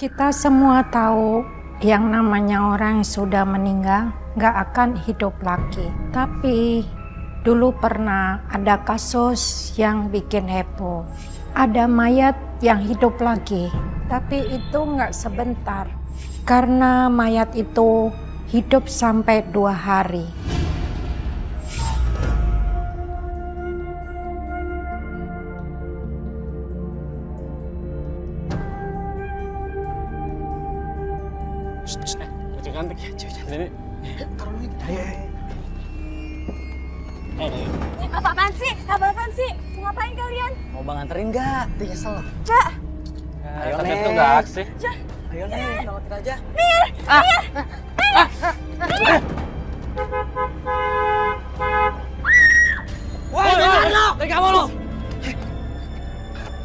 Kita semua tahu yang namanya orang yang sudah meninggal nggak akan hidup lagi. Tapi dulu pernah ada kasus yang bikin heboh. Ada mayat yang hidup lagi, tapi itu nggak sebentar. Karena mayat itu hidup sampai 2 hari. Cewek cantik ya, cewek cantik ini. Taruh lagi. Ayo. Apaan sih? Apaan sih? Mau ngapain kalian? Mau bang anterin nggak? Dia nyesel. Cak! Ayo Tapi Nek. itu nggak aksi. Ayo nih, nolongin aja. Woi, dari kamu lo.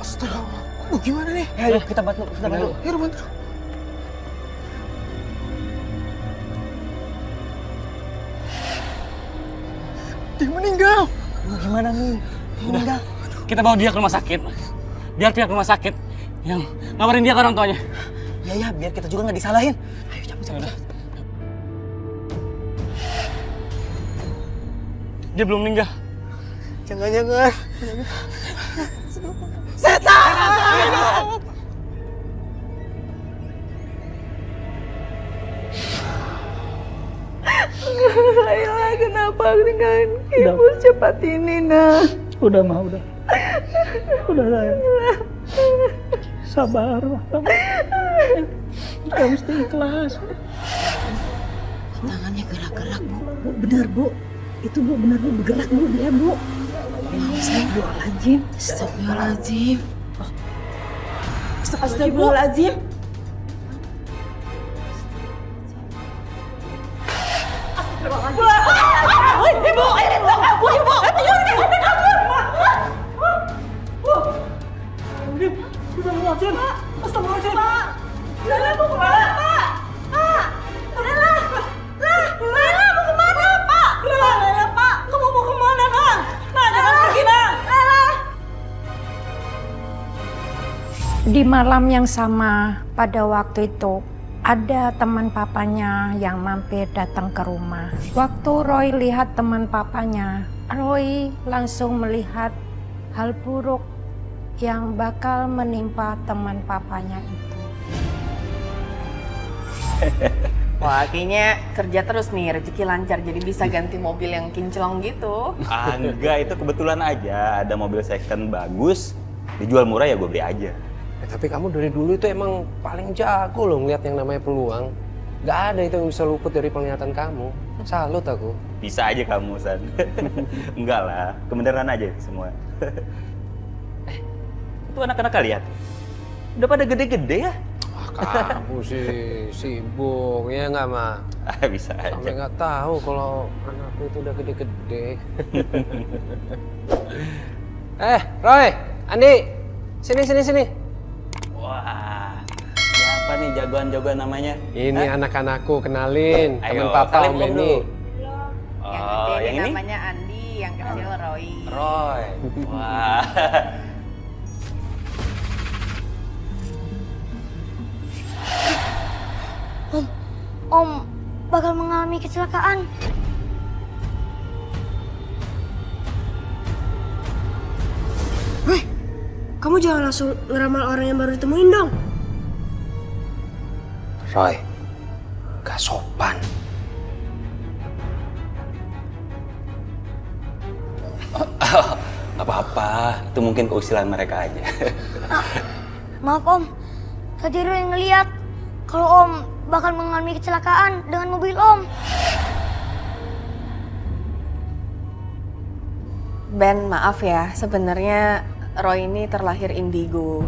Astaga, lu gimana nih? Ayo kita bantu, kita bantu. Ayo bantu. Dia meninggal. Lu gimana nih? Meninggal. Kita bawa dia ke rumah sakit. Biar pihak rumah sakit yang ngabarin dia ke orang tuanya. Ya, biar kita juga nggak disalahin. Ayo cabut. Dia belum meninggal. Jangan. Setan! Ayolah, kenapa tinggalin ibu cepat ini, nah? Udah mah, udah sayang. Sabar, kamu mesti ikhlas. Tangannya gerak-gerak, Bu. Bu, benar bu, itu bu benar bu bergerak bu dia bu. Astagfirullahaladzim. Astagfirullahaladzim. Astagfirullahaladzim. Ibu, ayo kabur, Ibu. Astagfirullahaladzim. Astagfirullahaladzim. Lala mau kemana, Pak? Pak! Lala! Lala mau kemana, Pak? Lala, Pak! Kamu mau kemana, Bang? Nah, jangan pergi, Bang! Lala! Di malam yang sama pada waktu itu, ada teman papanya yang mampir datang ke rumah. Waktu Roy lihat teman papanya, Roy langsung melihat hal buruk yang bakal menimpa teman papanya itu. Wah, kayaknya kerja terus nih, rezeki lancar jadi bisa ganti mobil yang kinclong gitu. Enggak, itu kebetulan aja ada mobil second bagus, dijual murah ya gue beli aja. Tapi kamu dari dulu itu emang paling jago loh ngeliat yang namanya peluang. Gak ada itu yang bisa luput dari penglihatan kamu. Salut aku. Bisa aja kamu, San. Enggak lah, kebenaran aja itu semua. Itu anak-anak kalian? Udah pada gede-gede ya? Kamu sih sibuk, ya nggak mah? Bisa aja. Sampai nggak tahu kalau anakku itu udah gede-gede. Roy, Andi, sini. Wah, siapa nih jagoan-jagoan namanya? Ini anak-anakku, kenalin. Ayo, Temen papa salim Om om Benny. dulu. Yang Oh, gede yang nih ini? namanya Andi, yang kecil Roy. Roy. Wah. Om bakal mengalami kecelakaan. Kamu jangan langsung ngeramal orang yang baru ditemuin dong. Roy, gak sopan. Gak apa-apa, itu mungkin keusilan mereka aja. Maaf Om, tadi Roy ngeliat kalau Om bakal mengalami kecelakaan dengan mobil Om. Ben, maaf ya, sebenarnya Roy ini terlahir indigo.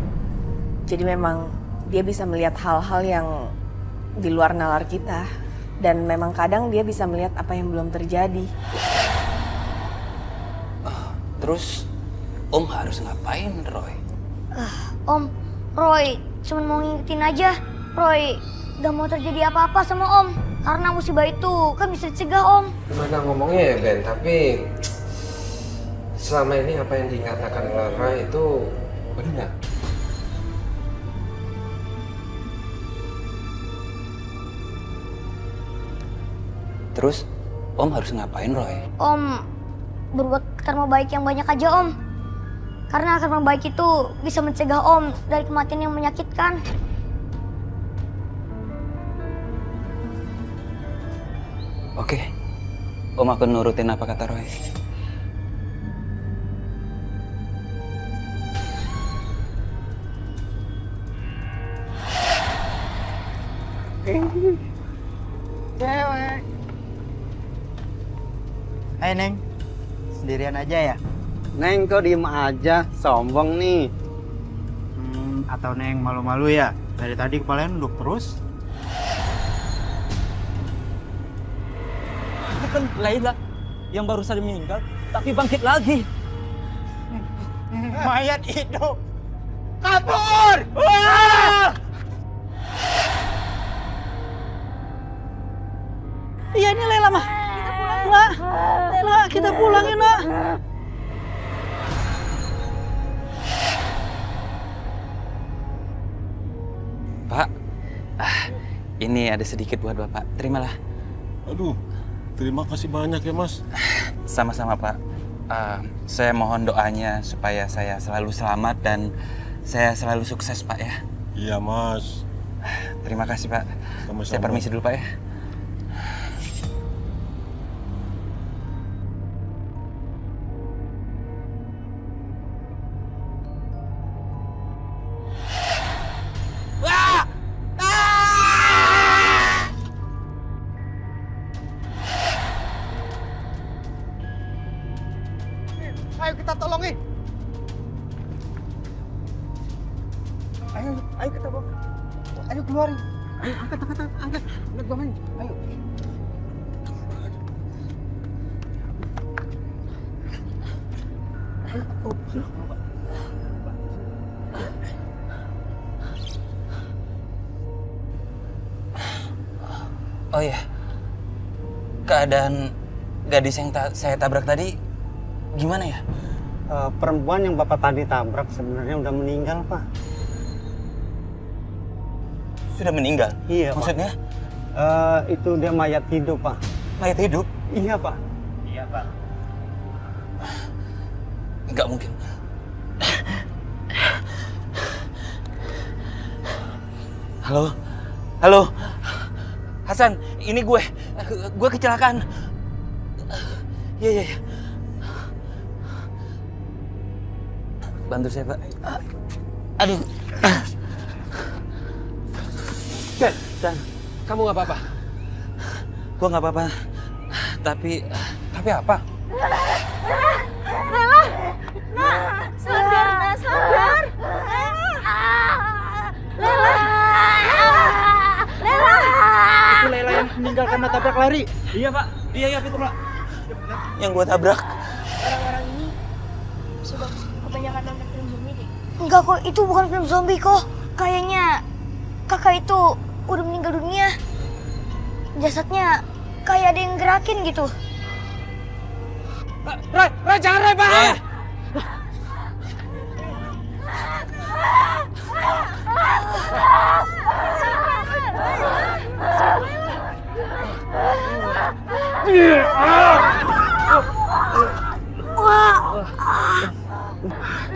Jadi memang dia bisa melihat hal-hal yang di luar nalar kita. Dan memang kadang dia bisa melihat apa yang belum terjadi. Terus, Om harus ngapain, Roy? Om, Roy cuma mau ngingetin aja. Roy gak mau terjadi apa-apa sama Om. Karena musibah itu kan bisa dicegah Om. Gimana ngomongnya ya Ben, tapi selama ini apa yang dikatakan Roy itu benar. Terus Om harus ngapain, Roy? Om berbuat karma baik yang banyak aja, Om. Karena karma baik itu bisa mencegah Om dari kematian yang menyakitkan. Oke, Om akan nurutin apa kata Roy. Cewek. Hai Neng, sendirian aja ya? Neng kok diem aja, sombong nih. Atau Neng malu-malu ya? Dari tadi kepalanya nunduk terus. Itu kan Laila yang baru saja meninggal, tapi bangkit lagi. Mayat hidup. Kabur! Wah! Iya ini Lela mah. Nak, Lela kita pulang ya nak. Pak, ini ada sedikit buat Bapak. Terimalah. Aduh, terima kasih banyak ya Mas. Sama-sama Pak. Saya mohon doanya supaya saya selalu selamat dan saya selalu sukses Pak ya. Iya Mas. Terima kasih Pak. Sama-sama. Saya permisi dulu Pak ya. Ayo kita tolongin. Ayo kita bawa. Ayo keluarin. Ayo angkat. Angkat bawain. Ayo. Oh iya, keadaan gadis yang saya tabrak tadi gimana ya? Perempuan yang Bapak tadi tabrak sebenarnya udah meninggal, Pak. Sudah meninggal? Iya, Maksudnya? Pak. Itu dia mayat hidup, Pak. Mayat hidup? Iya, Pak. Iya, Pak. Nggak mungkin. Halo? Halo? Hasan, ini gue kecelakaan. Iya. Bantu saya, Pak. Aduh. Dan kamu nggak apa-apa? Gue nggak apa-apa. Tapi apa? Sadar. Itu Lela yang meninggal karena tabrak lari. Iya, Pak. Iya, betul, Pak. Yang gue tabrak. Orang-orang ini sudah kebanyakan nonton film zombie deh. Enggak kok, itu bukan film zombie kok. Kayaknya kakak itu udah meninggal dunia. Jasadnya kayak ada yang gerakin gitu. Roy, jangan Roy, Pak!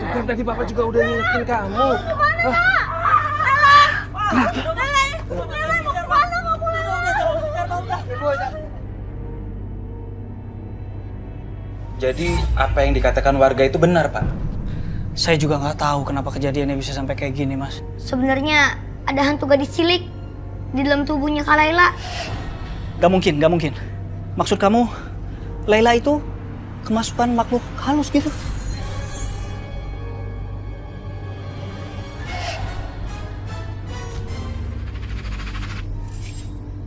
Kan tadi Bapak juga udah ngingetin kamu. Jadi apa yang dikatakan warga itu benar, Pak? Saya juga nggak tahu kenapa kejadiannya bisa sampai kayak gini, Mas. Sebenarnya ada hantu gadis cilik di dalam tubuhnya Kak Laila. Gak mungkin. Maksud kamu, Laila itu kemasukan makhluk halus gitu?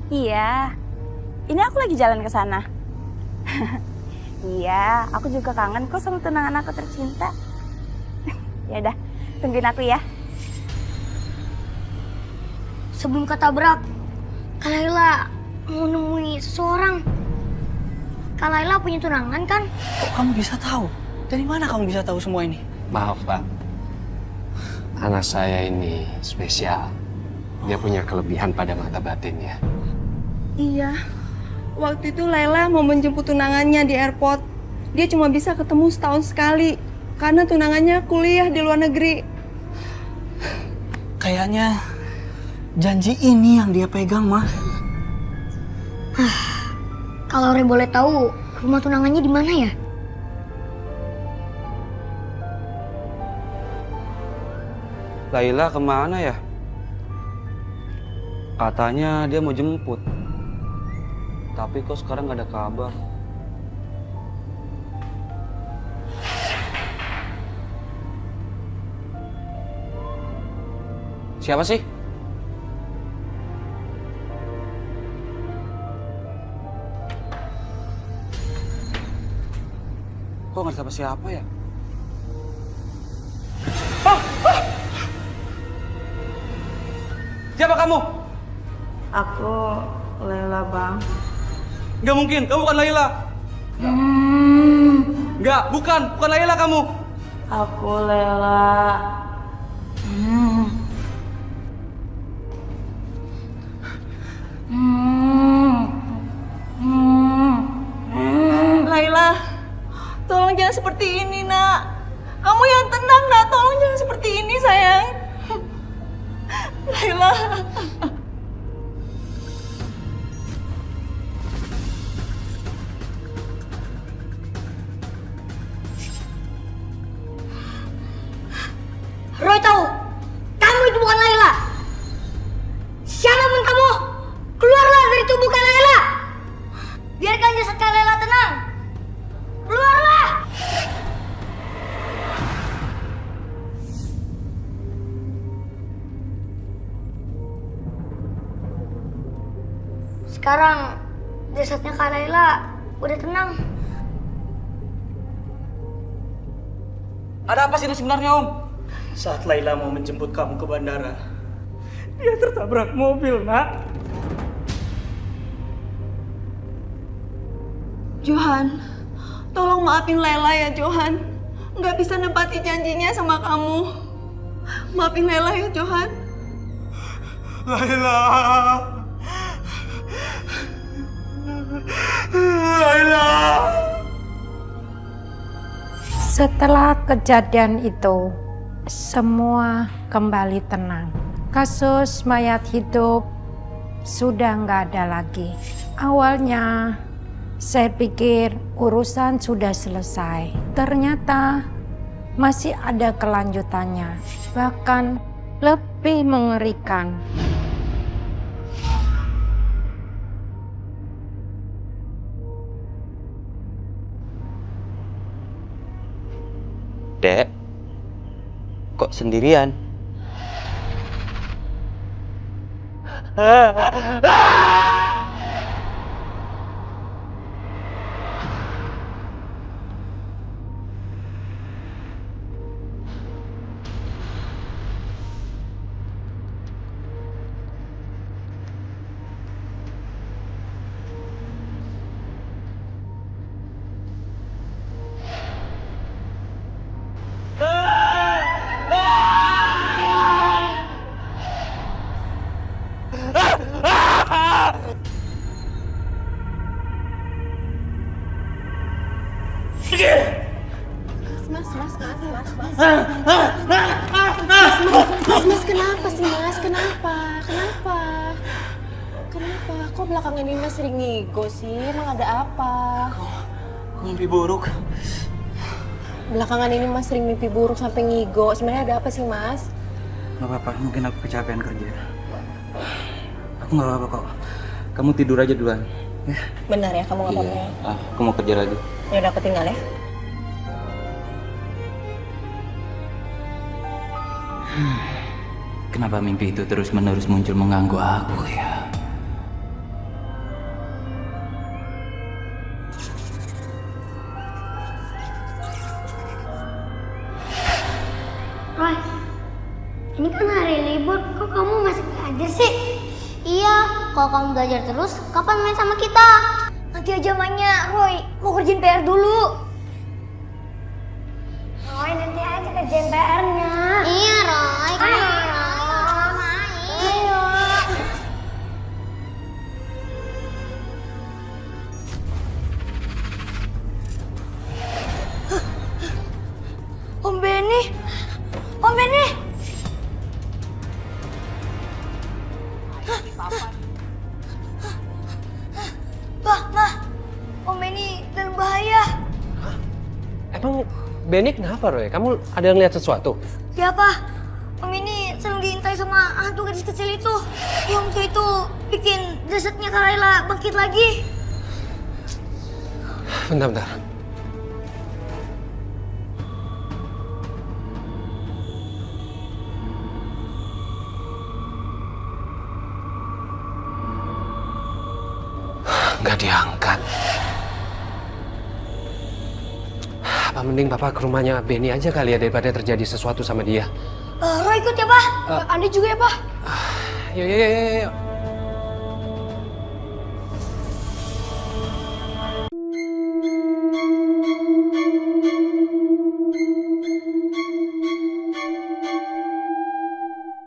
Iya, ini aku lagi jalan ke sana. Iya, aku juga kangen kok sama tunangan aku tercinta. Ya udah, tungguin aku ya. Sebelum ketabrak, Kak Laila mau nemui seseorang. Kak Laila punya tunangan kan? Kok kamu bisa tahu? Dari mana kamu bisa tahu semua ini? Maaf, Pak. Anak saya ini spesial. Dia punya kelebihan pada mata batinnya. Iya, Waktu itu Laila mau menjemput tunangannya di airport. Dia cuma bisa ketemu setahun sekali karena tunangannya kuliah di luar negeri. Kayaknya janji ini yang dia pegang, Ma. Kalau Roy boleh tahu, rumah tunangannya di mana ya? Laila kemana ya? Katanya dia mau jemput. Tapi kok sekarang nggak ada kabar. Siapa sih? Kok nggak ada siapa ya? Siapa kamu? Aku Laila, Bang. Nggak mungkin, kamu bukan Laila. Nggak, bukan Laila kamu. Aku Laila. Laila, tolong jangan seperti ini, Nak. Kamu yang tenang, Nak. Tolong jangan seperti ini, sayang. Laila. Roy tahu, kamu itu bukan Laila. Siapapun kamu, keluarlah dari tubuh Kak Laila. Biarkan jasad Kak Laila tenang. Keluarlah. Sekarang jasadnya Kak Laila udah tenang. Ada apa sih ini sebenarnya, Om? Saat Laila mau menjemput kamu ke bandara, Dia tertabrak mobil, Nak. Johan, tolong maafin Laila ya, Johan. Nggak bisa nepati janjinya sama kamu. Maafin Laila ya, Johan. Laila. Laila. Setelah kejadian itu, semua kembali tenang. Kasus mayat hidup sudah nggak ada lagi. Awalnya saya pikir urusan sudah selesai. Ternyata masih ada kelanjutannya, bahkan lebih mengerikan. Dek, kok sendirian? Mas, kenapa sih, Mas? Kenapa? Kok belakangan ini Mas sering ngigo sih? Emang ada apa? mimpi buruk. Belakangan ini Mas sering mimpi buruk sampai ngigo. Sebenarnya ada apa sih, Mas? Gak apa-apa, mungkin aku kecapean kerja. Aku gak apa-apa kok. Kamu tidur aja duluan. Ya. Benar ya, kamu gak apa-apa ya? Aku mau kerja lagi. Yaudah, aku tinggal ya. Kenapa mimpi itu terus-menerus muncul mengganggu aku ya? Roy, ini kan hari libur, kok kamu masih belajar sih? Iya, kalau kamu belajar terus, kapan main sama kita? Nanti aja mainnya, Roy. Mau kerjain PR dulu. Roy, nanti aja kerjain PR-nya. Iya, Roy. Ayo, main. Ayo. Benny! Om Benny! Pak, Ma, Om Benny dalam bahaya. Emang Benny kenapa, Roy? Kamu ada yang lihat sesuatu? Ya, Pak. Om Benny sedang diintai sama hantu gadis kecil itu. Yang waktu itu bikin jasadnya Kak Layla bangkit lagi. Bentar. Nggak diangkat. Apa mending Papa ke rumahnya Benny aja kali ya daripada terjadi sesuatu sama dia. Roy ikut ya, Pak. Andi juga ya, Pak. Yuk.